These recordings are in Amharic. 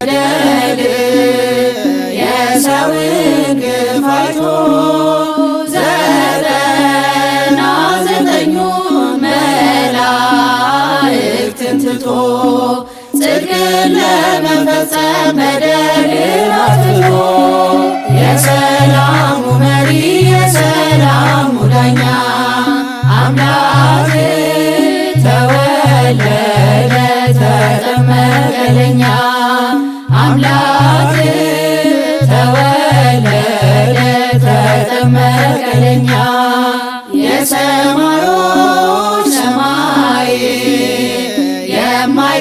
በደል የሰውን ግፍ አይቶ 99ኙን መላእክትን ትቶ ጽድቅን ለመፈጸም በደልን አጥፍቶ የሰላሙ መሪ የሰላሙ ዳኛ አምላክ ተወለደ ተጠመቀ ለኛ አምላክ ተወለደ ተጠመቀ ለኛ የሰማዮች ሰማይ የማይችሉት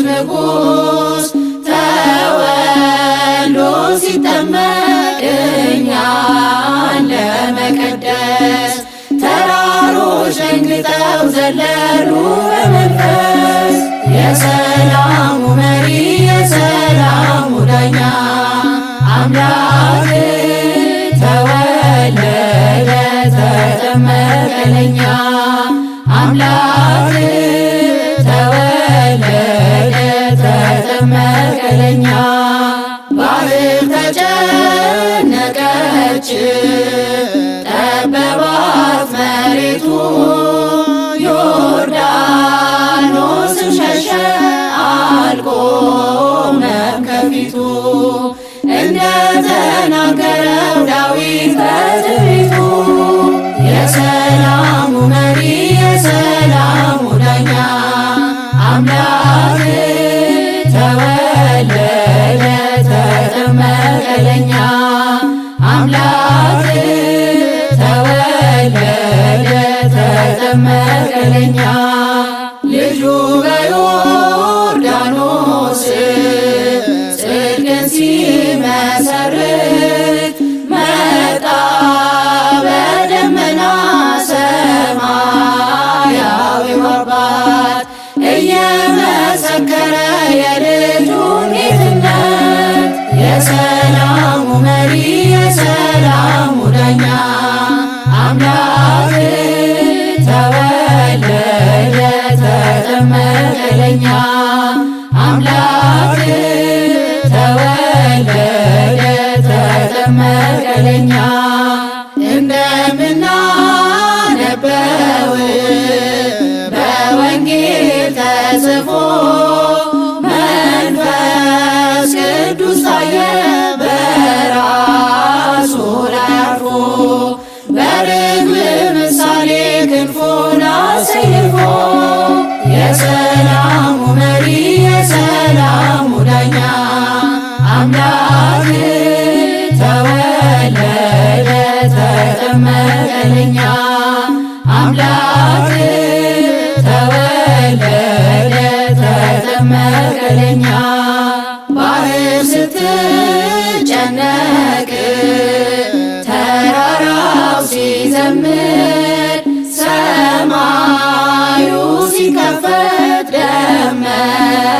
ንጉሥ ተወልዶ ሲጠመቅ እኛን ለመቀደስ ተራሮች ደንግጠው ዘለሉ በመንፈስ የሰላሙ መሪ የሰላሙ ዳኛ አምላክ ተወለደ ተጠመቀ ለኛ አምላክ ተወለደ ተጠመቀ ለኛ ባህር ተጨነቀች ጠበባት መሬቱ ዮርዳኖስም ሸሸ አልቆመም ከፊቱ እንደተናገረው ዳዊት በትንቢቱ የሰላሙ መሪ የሰላሙ ዳኛ አምላክ ተወለደ ተጠመቀ ለኛ አምላክ ተወለደ ተጠመቀ ለኛ ልጁ በዮርዳኖስ ጽድቅን ሲመሰርት መጣ በደመና ሰማያዊው አባት እየመሰከረ የልጁን ጌትነት የሰላሙ መሪ የሰላሙ ዳኛ አምላክ ተወለደ ተጠመቀ ለኛ አምላክ ተወለደ ተጠመቀ ለኛ እንደምናነበው በወንጌል ተጽፎ መንፈስ ቅዱስ ታየ በራሱ ላይ አርፎ በርግብ ምሳሌ ክንፉን አሰይፎ የሰላሙ መሪ የሰላሙ ዳኛ አምላክ ተወለደ ተጠመቀ ለኛ አምላክ ተወለደ ተጠመቀ ለኛ ባህር ስትጨነቅ ተራራው ሲዘምር ሰማዩ ሲከፈት ደመናው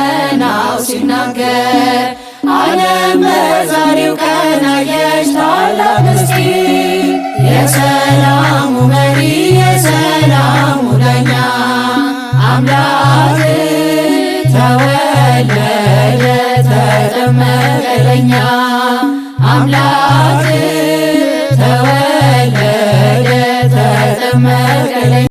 ሲናገር ዓለም በዛሬው ቀን አየች ታላቅ ምስጢር የሰላሙ መሪ የሰላሙ ዳኛ አምላክ